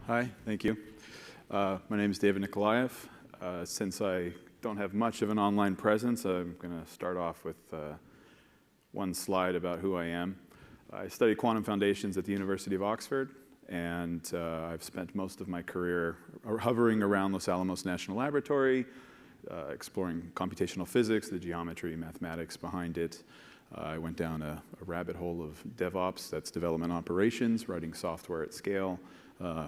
Hi, thank you. My name is David Nicholaeff. Since I don't have much of an online presence, I'm going to start off with one slide about who I am. I studied quantum foundations at the University of Oxford, and I've spent most of my career hovering around Los Alamos National Laboratory, exploring computational physics, the geometry, mathematics behind it. I went down a rabbit hole of DevOps, that's development operations, writing software at scale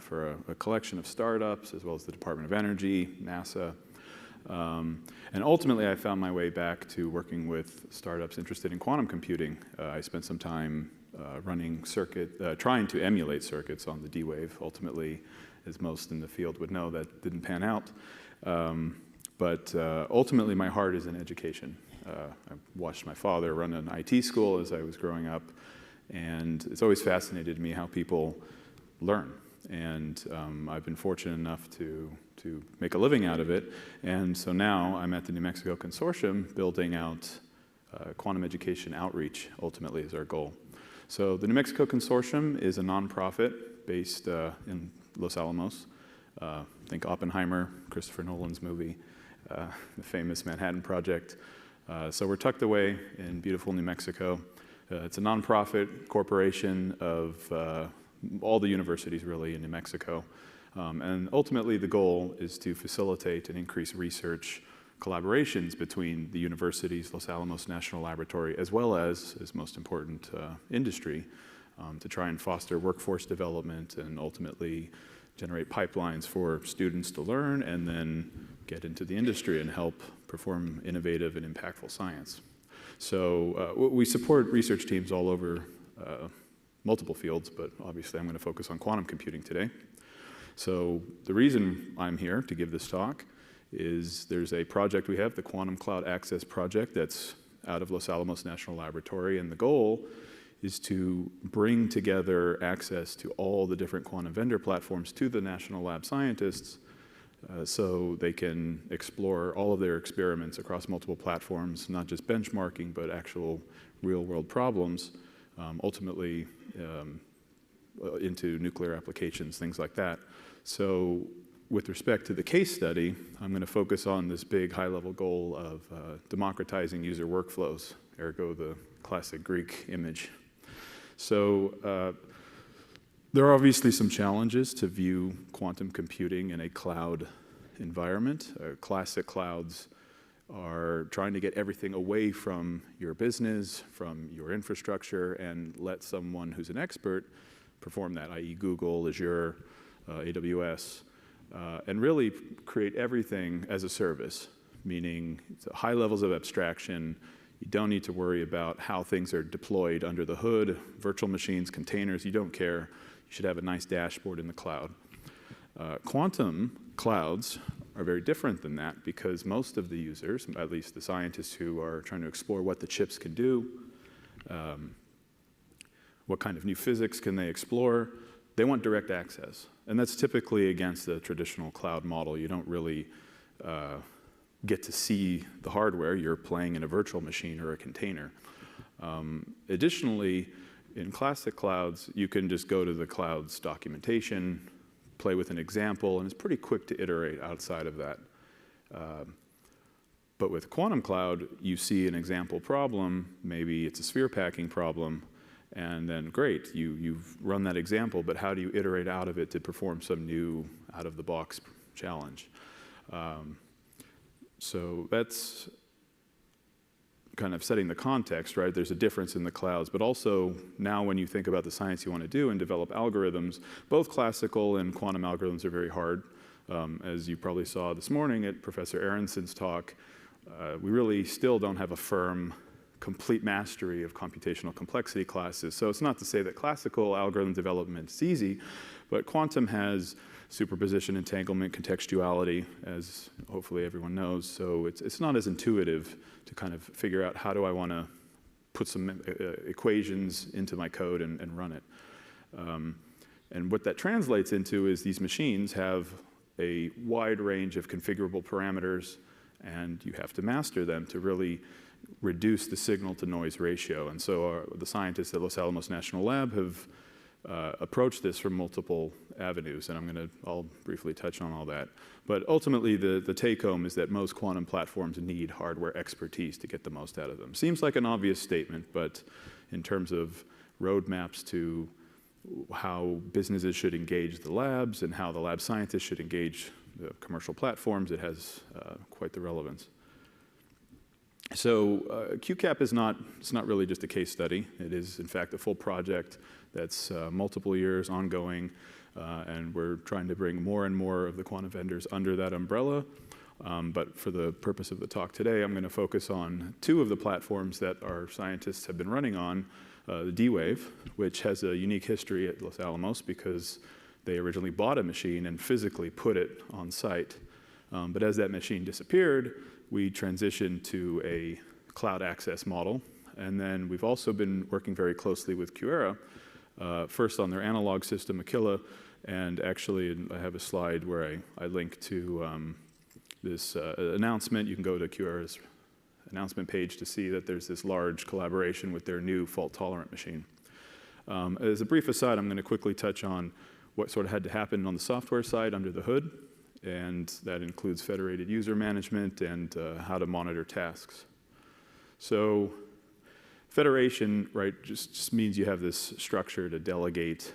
for a collection of startups, as well as the Department of Energy, NASA. And ultimately, I found my way back to working with startups interested in quantum computing. I spent some time running trying to emulate circuits on the D-Wave. Ultimately, as most in the field would know, that didn't pan out. But ultimately, my heart is in education. I watched my father run an IT school as I was growing up, and it's always fascinated me how people learn. And I've been fortunate enough to make a living out of it. And so now I'm at the New Mexico Consortium building out quantum education outreach, ultimately, is our goal. So the New Mexico Consortium is a nonprofit based in Los Alamos. Think Oppenheimer, Christopher Nolan's movie, the famous Manhattan Project. So we're tucked away in beautiful New Mexico. It's a nonprofit corporation of all the universities really in New Mexico. And ultimately the goal is to facilitate and increase research collaborations between the universities, Los Alamos National Laboratory, as well as most important, industry, to try and foster workforce development and ultimately generate pipelines for students to learn and then get into the industry and help perform innovative and impactful science. So we support research teams all over multiple fields, but obviously I'm going to focus on quantum computing today. So the reason I'm here to give this talk is there's a project we have, the Quantum Cloud Access Project, that's out of Los Alamos National Laboratory, and the goal is to bring together access to all the different quantum vendor platforms to the national lab scientists so they can explore all of their experiments across multiple platforms, not just benchmarking, but actual real-world problems, ultimately into nuclear applications, things like that. So with respect to the case study, I'm going to focus on this big high-level goal of democratizing user workflows, ergo the classic Greek image. So there are obviously some challenges to view quantum computing in a cloud environment. Classic clouds are trying to get everything away from your business, from your infrastructure, and let someone who's an expert perform that, i.e. Google, Azure, AWS, and really create everything as a service, meaning high levels of abstraction. You don't need to worry about how things are deployed under the hood, virtual machines, containers, you don't care. You should have a nice dashboard in the cloud. Quantum clouds are very different than that because most of the users, at least the scientists who are trying to explore what the chips can do, what kind of new physics can they explore, they want direct access. And that's typically against the traditional cloud model. You don't really get to see the hardware. You're playing in a virtual machine or a container. Additionally, in classic clouds, you can just go to the cloud's documentation, play with an example, and it's pretty quick to iterate outside of that. But with quantum cloud, you see an example problem, maybe it's a sphere packing problem, and then great, you've run that example, but how do you iterate out of it to perform some new out-of-the-box challenge? So that's kind of setting the context, right? There's a difference in the clouds, but also now when you think about the science you want to do and develop algorithms, both classical and quantum algorithms are very hard. As you probably saw this morning at Professor Aronson's talk, we really still don't have a firm, complete mastery of computational complexity classes. So it's not to say that classical algorithm development is easy, but quantum has superposition, entanglement, contextuality, as hopefully everyone knows. So it's not as intuitive to kind of figure out how do I want to put some equations into my code and run it. And what that translates into is these machines have a wide range of configurable parameters, and you have to master them to really reduce the signal to noise ratio. And so the scientists at Los Alamos National Lab have approach this from multiple avenues, and I'll briefly touch on all that. But ultimately, the take-home is that most quantum platforms need hardware expertise to get the most out of them. Seems like an obvious statement, but in terms of roadmaps to how businesses should engage the labs and how the lab scientists should engage the commercial platforms, it has quite the relevance. So QCAP is not really just a case study. It is, in fact, a full project that's multiple years ongoing, and we're trying to bring more and more of the quantum vendors under that umbrella. But for the purpose of the talk today, I'm going to focus on two of the platforms that our scientists have been running on, the D-Wave, which has a unique history at Los Alamos because they originally bought a machine and physically put it on site. But as that machine disappeared, we transitioned to a cloud access model. And then we've also been working very closely with QEra, first on their analog system, Aquila, and actually I have a slide where I link to this announcement. You can go to QEra's announcement page to see that there's this large collaboration with their new fault-tolerant machine. As a brief aside, I'm going to quickly touch on what sort of had to happen on the software side under the hood, and that includes federated user management and how to monitor tasks. So federation, right, just means you have this structure to delegate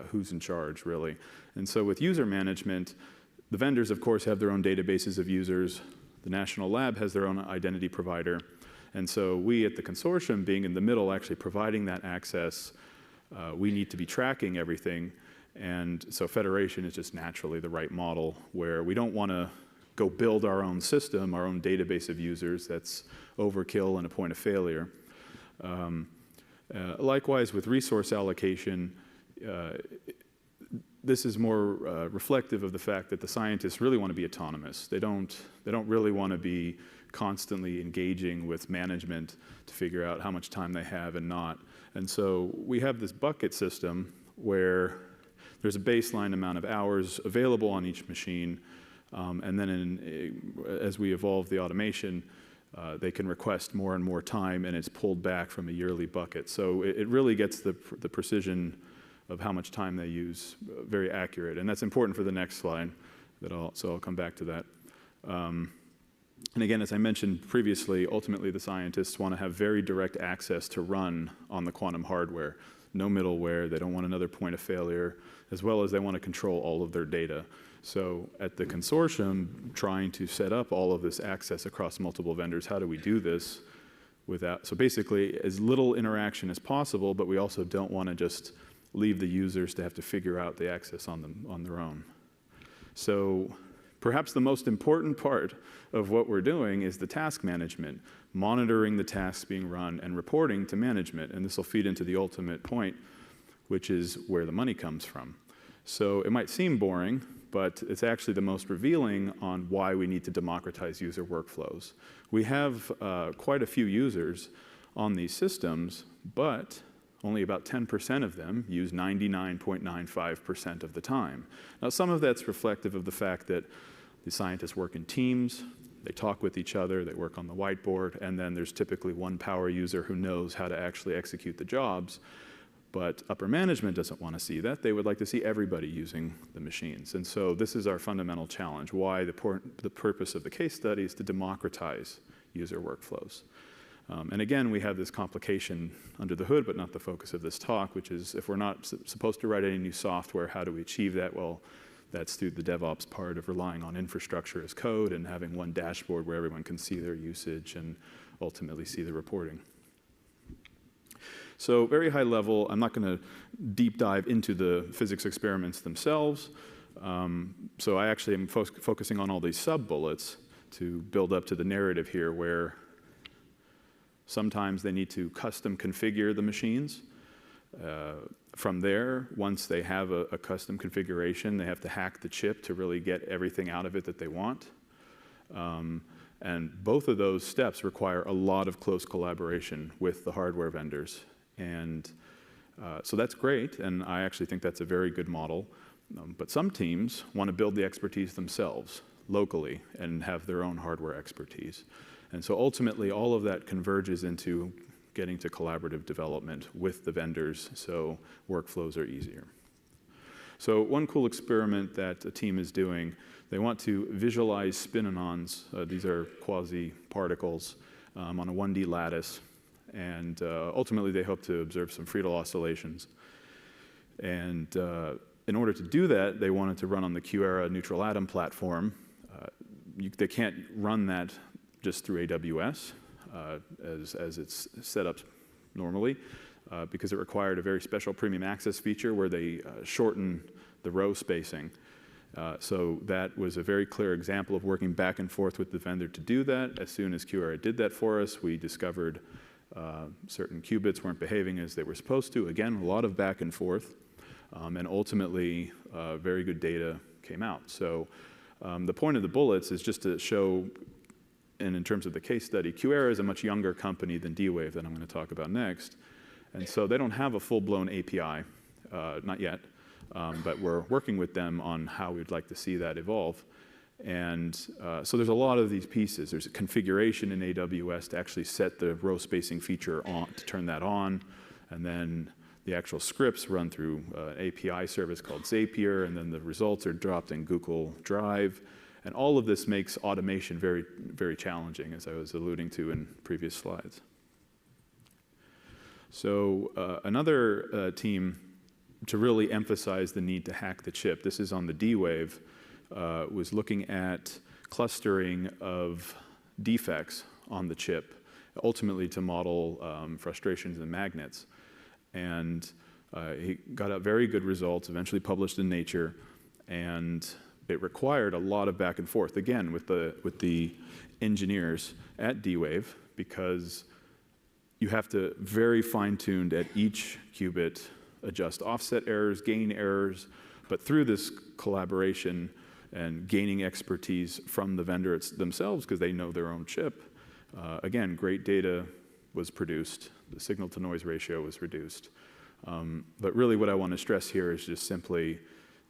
who's in charge, really. And so with user management, the vendors, of course, have their own databases of users. The national lab has their own identity provider. And so we at the consortium, being in the middle, actually providing that access, we need to be tracking everything. And so federation is just naturally the right model, where we don't want to go build our own system, our own database of users. That's overkill and a point of failure. Likewise, with resource allocation, this is more reflective of the fact that the scientists really want to be autonomous. They don't really want to be constantly engaging with management to figure out how much time they have and not. And so we have this bucket system where there's a baseline amount of hours available on each machine, and then as we evolve the automation, they can request more and more time, and it's pulled back from a yearly bucket. So it really gets the precision of how much time they use very accurate, and that's important for the next slide. So I'll come back to that. And again, as I mentioned previously, ultimately the scientists want to have very direct access to run on the quantum hardware. No middleware, they don't want another point of failure, as well as they want to control all of their data. So at the consortium, trying to set up all of this access across multiple vendors, how do we do this without, so basically as little interaction as possible, but we also don't want to just leave the users to have to figure out the access on their own. So perhaps the most important part of what we're doing is the task management, monitoring the tasks being run and reporting to management. And this will feed into the ultimate point, which is where the money comes from. So it might seem boring, but it's actually the most revealing on why we need to democratize user workflows. We have quite a few users on these systems, but only about 10% of them use 99.95% of the time. Now, some of that's reflective of the fact that the scientists work in teams, they talk with each other, they work on the whiteboard, and then there's typically one power user who knows how to actually execute the jobs. But upper management doesn't want to see that. They would like to see everybody using the machines. And so this is our fundamental challenge, why the purpose of the case study is to democratize user workflows. And again, we have this complication under the hood, but not the focus of this talk, which is if we're not supposed to write any new software, how do we achieve that? Well, that's through the DevOps part of relying on infrastructure as code and having one dashboard where everyone can see their usage and ultimately see the reporting. So very high level, I'm not going to deep dive into the physics experiments themselves. So I actually am focusing on all these sub-bullets to build up to the narrative here, where sometimes they need to custom configure the machines. From there, once they have a custom configuration, they have to hack the chip to really get everything out of it that they want. And both of those steps require a lot of close collaboration with the hardware vendors. And so that's great, and I actually think that's a very good model. But some teams want to build the expertise themselves, locally, and have their own hardware expertise. And so ultimately, all of that converges into getting to collaborative development with the vendors so workflows are easier. So one cool experiment that a team is doing, they want to visualize spin-onons. These are quasi-particles on a 1D lattice. And ultimately, they hope to observe some Friedel oscillations. And in order to do that, they wanted to run on the QEra neutral atom platform. They can't run that just through AWS as it's set up normally, because it required a very special premium access feature where they shorten the row spacing. So that was a very clear example of working back and forth with the vendor to do that. As soon as QEra did that for us, we discovered certain qubits weren't behaving as they were supposed to. Again, a lot of back and forth. And ultimately, very good data came out. So the point of the bullets is just to show, and in terms of the case study, QEra is a much younger company than D-Wave that I'm going to talk about next. And so they don't have a full-blown API, not yet. But we're working with them on how we'd like to see that evolve. And so there's a lot of these pieces. There's a configuration in AWS to actually set the row spacing feature on, to turn that on. And then the actual scripts run through an API service called Zapier, and then the results are dropped in Google Drive. And all of this makes automation very, very challenging, as I was alluding to in previous slides. So another team to really emphasize the need to hack the chip, this is on the D-Wave, was looking at clustering of defects on the chip, ultimately to model frustrations in magnets. And he got out very good results, eventually published in Nature, and it required a lot of back and forth, again, with the engineers at D-Wave, because you have to very fine-tuned at each qubit, adjust offset errors, gain errors, but through this collaboration and gaining expertise from the vendor themselves, because they know their own chip, again, great data was produced. The signal-to-noise ratio was reduced. But really what I want to stress here is just simply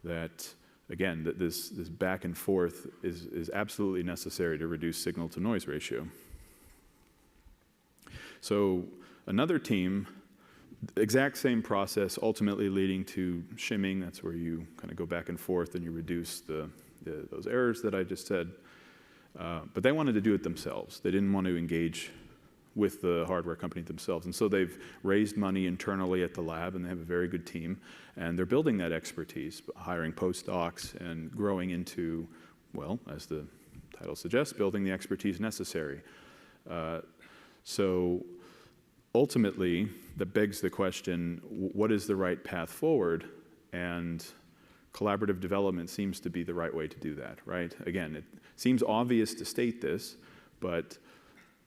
that, again, that this back and forth is absolutely necessary to reduce signal-to-noise ratio. So another team, exact same process, ultimately leading to shimming. That's where you kind of go back and forth and you reduce those errors that I just said. But they wanted to do it themselves. They didn't want to engage with the hardware company themselves. And so they've raised money internally at the lab, and they have a very good team. And they're building that expertise, hiring postdocs and growing into, well, as the title suggests, building the expertise necessary. So ultimately, that begs the question, what is the right path forward? And collaborative development seems to be the right way to do that, right? Again, it seems obvious to state this, but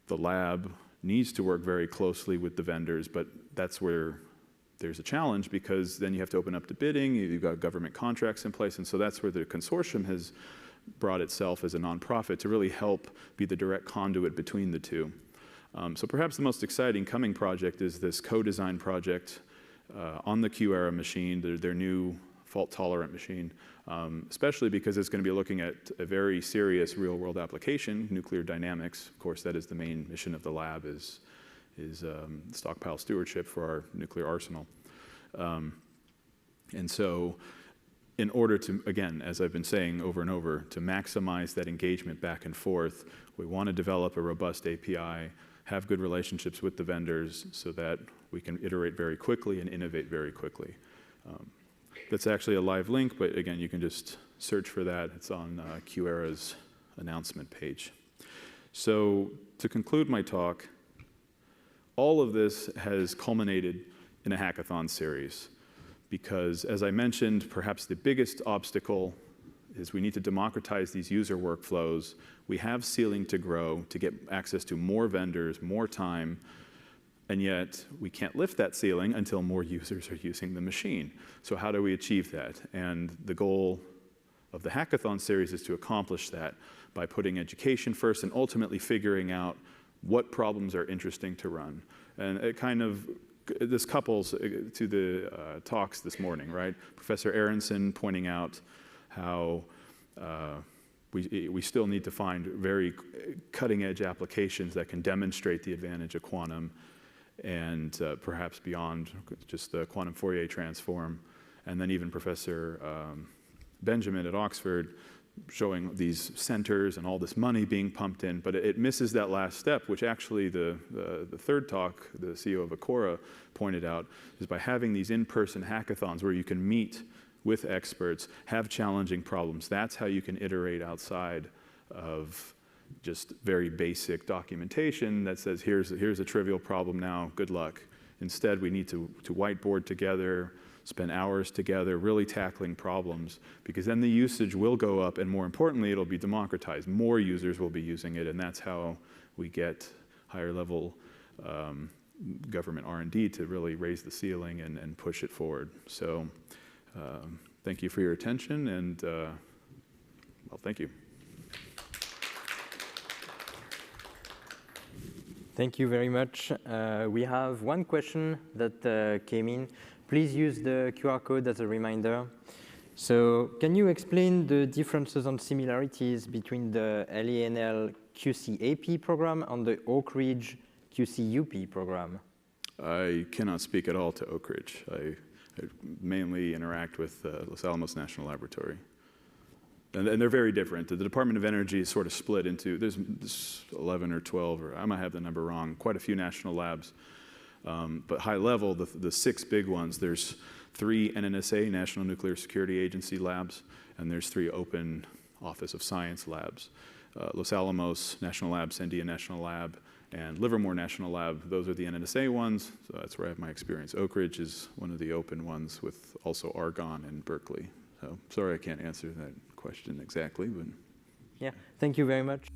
the lab needs to work very closely with the vendors, but that's where there's a challenge, because then you have to open up to bidding, you've got government contracts in place, and so that's where the consortium has brought itself as a nonprofit to really help be the direct conduit between the two. So perhaps the most exciting coming project is this co-design project on the QEra machine, their new fault-tolerant machine, especially because it's going to be looking at a very serious real-world application, nuclear dynamics. Of course, that is the main mission of the lab, is stockpile stewardship for our nuclear arsenal. And so in order to, again, as I've been saying over and over, to maximize that engagement back and forth, we want to develop a robust API, have good relationships with the vendors so that we can iterate very quickly and innovate very quickly. That's actually a live link, but again, you can just search for that. It's on QEra's announcement page. So to conclude my talk, all of this has culminated in a hackathon series because, as I mentioned, perhaps the biggest obstacle is we need to democratize these user workflows. We have ceiling to grow to get access to more vendors, more time, and yet we can't lift that ceiling until more users are using the machine. So how do we achieve that? And the goal of the hackathon series is to accomplish that by putting education first and ultimately figuring out what problems are interesting to run. And it kind of, this couples to the talks this morning, right? Professor Aronson pointing out how we still need to find very cutting edge applications that can demonstrate the advantage of quantum. and perhaps beyond just the quantum Fourier transform. And then even Professor Benjamin at Oxford showing these centers and all this money being pumped in, but it misses that last step, which actually the third talk, the CEO of Acora pointed out, is by having these in-person hackathons where you can meet with experts, have challenging problems. That's how you can iterate outside of just very basic documentation that says, here's a trivial problem now, good luck. Instead, we need to whiteboard together, spend hours together really tackling problems, because then the usage will go up, and more importantly, it'll be democratized. More users will be using it, and that's how we get higher level government R&D to really raise the ceiling and push it forward. So thank you for your attention, and well, thank you. Thank you very much. We have one question that came in. Please use the QR code as a reminder. So can you explain the differences and similarities between the LENL QCAP program and the Oak Ridge QCUP program? I cannot speak at all to Oak Ridge. I mainly interact with Los Alamos National Laboratory. And they're very different. The Department of Energy is sort of split into, there's 11 or 12, or I might have the number wrong, quite a few national labs. But high level, the 6 big ones, there's 3 NNSA, National Nuclear Security Agency labs, and there's 3 Open Office of Science labs. Los Alamos National Lab, Sandia National Lab, and Livermore National Lab, those are the NNSA ones, so that's where I have my experience. Oak Ridge is one of the open ones with also Argonne and Berkeley. So sorry I can't answer that question exactly, but. Yeah, thank you very much.